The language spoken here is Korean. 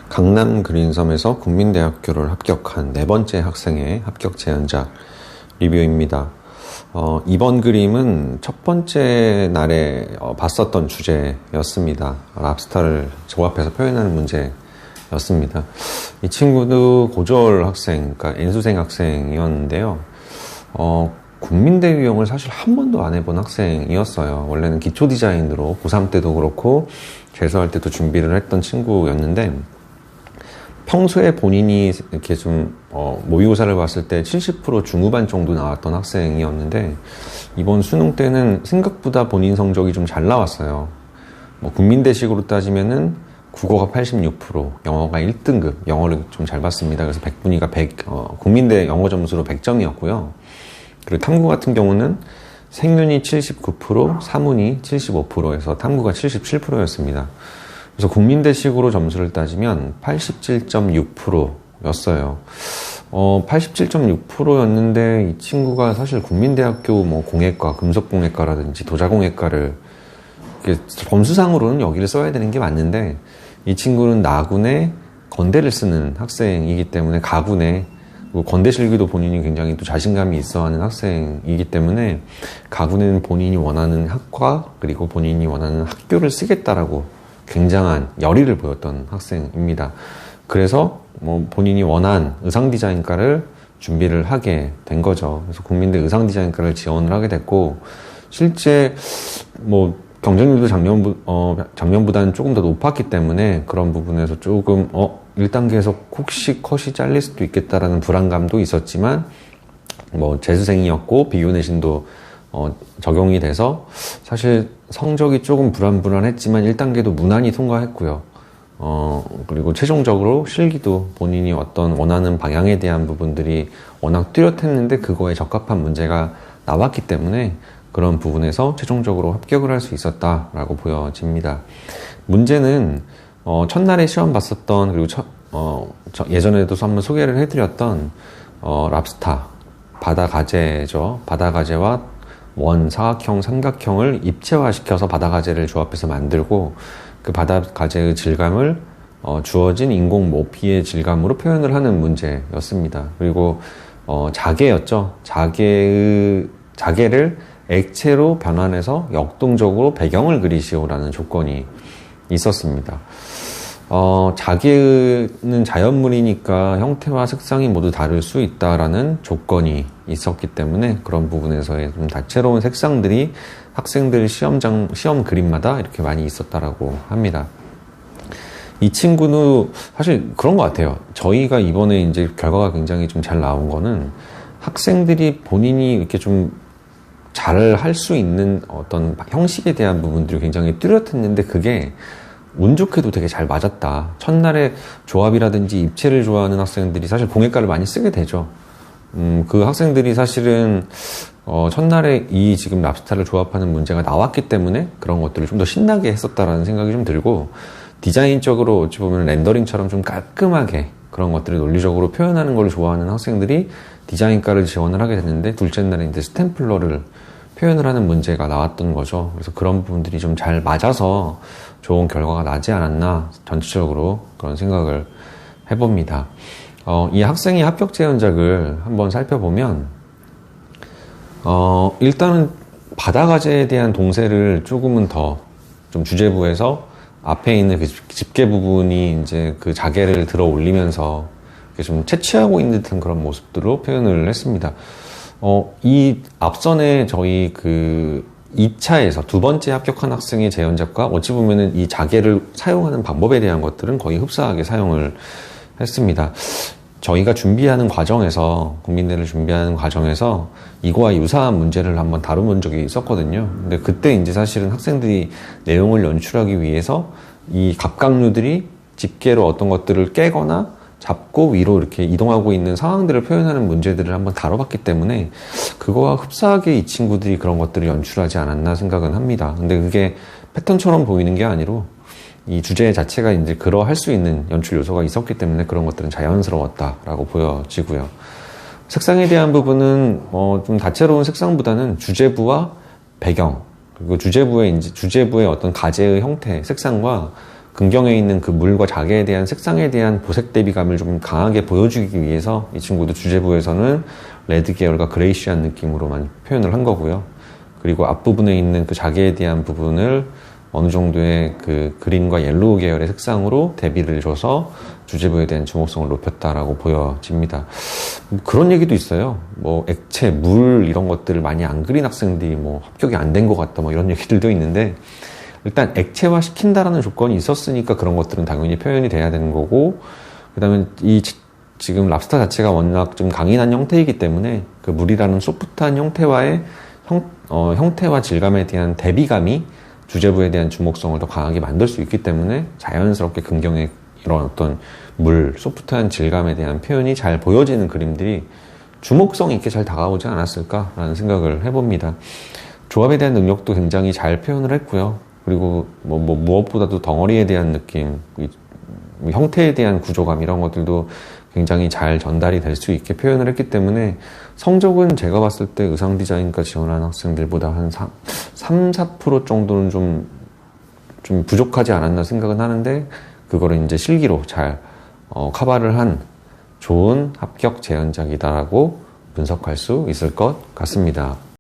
강남 그린섬에서 국민대학교를 합격한 네 번째 학생의 합격 제안작 리뷰입니다. 이번 그림은 첫 번째 날에 봤었던 주제였습니다. 랍스타를 조합해서 표현하는 문제였습니다. 이 친구도 고졸 학생, 그러니까 N수생 학생이었는데요. 국민대 유형을 사실 한 번도 안 해본 학생이었어요. 원래는 기초 디자인으로 고3 때도 그렇고 재수할 때도 준비를 했던 친구였는데, 평소에 본인이 이렇게 좀 모의고사를 봤을 때 70% 중후반 정도 나왔던 학생이었는데, 이번 수능 때는 생각보다 본인 성적이 좀 잘 나왔어요. 국민대식으로 따지면은 국어가 86%, 영어가 1등급, 영어를 좀 잘 봤습니다. 그래서 100분위가 국민대 영어 점수로 100점이었고요. 그리고 탐구 같은 경우는 생윤이 79%, 사문이 75%에서 탐구가 77%였습니다. 그래서 국민대식으로 점수를 따지면 87.6%였어요. 87.6%였는데 이 친구가 사실 국민대학교 공예과, 금속공예과라든지 도자공예과를 점수상으로는 여기를 써야 되는 게 맞는데, 이 친구는 나군에 건대를 쓰는 학생이기 때문에 가군에, 건대 실기도 본인이 굉장히 또 자신감이 있어 하는 학생이기 때문에 가군에는 본인이 원하는 학과 그리고 본인이 원하는 학교를 쓰겠다라고 굉장한 열의를 보였던 학생입니다. 그래서 본인이 원한 의상디자인과를 준비를 하게 된 거죠. 그래서 국민대 의상디자인과를 지원을 하게 됐고, 실제 경쟁률도 작년보다는 조금 더 높았기 때문에 그런 부분에서 조금 1단계에서 혹시 컷이 잘릴 수도 있겠다라는 불안감도 있었지만, 재수생이었고 비교 내신도 적용이 돼서 사실 성적이 조금 불안했지만 1단계도 무난히 통과했고요. 그리고 최종적으로 실기도 본인이 어떤 원하는 방향에 대한 부분들이 워낙 뚜렷했는데 그거에 적합한 문제가 나왔기 때문에 그런 부분에서 최종적으로 합격을 할 수 있었다라고 보여집니다. 문제는 첫날에 시험 봤었던, 그리고 예전에도 한번 소개를 해드렸던 랍스타 바다가재죠. 바다가재와 사각형, 삼각형을 입체화시켜서 바다가재를 조합해서 만들고, 그 바다가재의 질감을 주어진 인공 모피의 질감으로 표현을 하는 문제였습니다. 그리고 자개였죠. 자개를 액체로 변환해서 역동적으로 배경을 그리시오라는 조건이 있었습니다. 자개는 자연물이니까 형태와 색상이 모두 다를 수 있다라는 조건이 있었기 때문에 그런 부분에서의 좀 다채로운 색상들이 학생들 시험 그림마다 이렇게 많이 있었다라고 합니다. 이 친구는 사실 그런 것 같아요. 저희가 이번에 이제 결과가 굉장히 좀 잘 나온 거는, 학생들이 본인이 이렇게 좀 잘 할 수 있는 어떤 형식에 대한 부분들이 굉장히 뚜렷했는데 그게 운 좋게도 되게 잘 맞았다. 첫날에 조합이라든지 입체를 좋아하는 학생들이 사실 공예과를 많이 쓰게 되죠. 그 학생들이 사실은 첫날에 이 지금 랍스타를 조합하는 문제가 나왔기 때문에 그런 것들을 좀 더 신나게 했었다라는 생각이 좀 들고, 디자인적으로 어찌 보면 렌더링처럼 좀 깔끔하게 그런 것들을 논리적으로 표현하는 걸 좋아하는 학생들이 디자인과를 지원을 하게 됐는데, 둘째 날에 이제 스탬플러를 표현을 하는 문제가 나왔던 거죠. 그래서 그런 부분들이 좀 잘 맞아서 좋은 결과가 나지 않았나, 전체적으로 그런 생각을 해봅니다. 이 학생의 합격 제안작을 한번 살펴보면, 일단은 바다가재에 대한 동세를 조금은 더 좀 주제부에서 앞에 있는 그 집게 부분이 이제 그 자개를 들어 올리면서 좀 채취하고 있는 듯한 그런 모습들로 표현을 했습니다. 이 앞선에 저희 2차에서 두 번째 합격한 학생의 제안작과 어찌 보면은 이 자개를 사용하는 방법에 대한 것들은 거의 흡사하게 사용을 했습니다. 저희가 준비하는 과정에서, 국민대를 준비하는 과정에서 이거와 유사한 문제를 한번 다뤄본 적이 있었거든요. 근데 그때 이제 사실은 학생들이 내용을 연출하기 위해서 이 갑각류들이 집게로 어떤 것들을 깨거나 잡고 위로 이렇게 이동하고 있는 상황들을 표현하는 문제들을 한번 다뤄봤기 때문에 그거와 흡사하게 이 친구들이 그런 것들을 연출하지 않았나 생각은 합니다. 근데 그게 패턴처럼 보이는 게 아니고 이 주제 자체가 이제 그러할 수 있는 연출 요소가 있었기 때문에 그런 것들은 자연스러웠다라고 보여지고요. 색상에 대한 부분은 좀 다채로운 색상보다는 주제부와 배경, 그리고 주제부의 어떤 가제의 형태, 색상과 근경에 있는 그 물과 자개에 대한 색상에 대한 보색 대비감을 좀 강하게 보여주기 위해서 이 친구도 주제부에서는 레드 계열과 그레이시한 느낌으로 많이 표현을 한 거고요. 그리고 앞부분에 있는 그 자개에 대한 부분을 어느 정도의 그 그린과 옐로우 계열의 색상으로 대비를 줘서 주제부에 대한 주목성을 높였다라고 보여집니다. 그런 얘기도 있어요. 뭐 액체, 물 이런 것들을 많이 안 그린 학생들이 뭐 합격이 안 된 것 같다 뭐 이런 얘기들도 있는데, 일단 액체화 시킨다라는 조건이 있었으니까 그런 것들은 당연히 표현이 돼야 되는 거고, 그 다음에 지금 랍스터 자체가 워낙 좀 강인한 형태이기 때문에 그 물이라는 소프트한 형태와의 형태와 질감에 대한 대비감이 주제부에 대한 주목성을 더 강하게 만들 수 있기 때문에 자연스럽게 근경의 이런 어떤 물, 소프트한 질감에 대한 표현이 잘 보여지는 그림들이 주목성 있게 잘 다가오지 않았을까라는 생각을 해봅니다. 조합에 대한 능력도 굉장히 잘 표현을 했고요. 그리고 무엇보다도 덩어리에 대한 느낌, 형태에 대한 구조감 이런 것들도 굉장히 잘 전달이 될 수 있게 표현을 했기 때문에 성적은 제가 봤을 때 의상 디자인과 지원하는 학생들보다 한 3, 4% 정도는 좀 부족하지 않았나 생각은 하는데, 그거를 이제 실기로 잘 커버를 한 좋은 합격 재현작이다라고 분석할 수 있을 것 같습니다.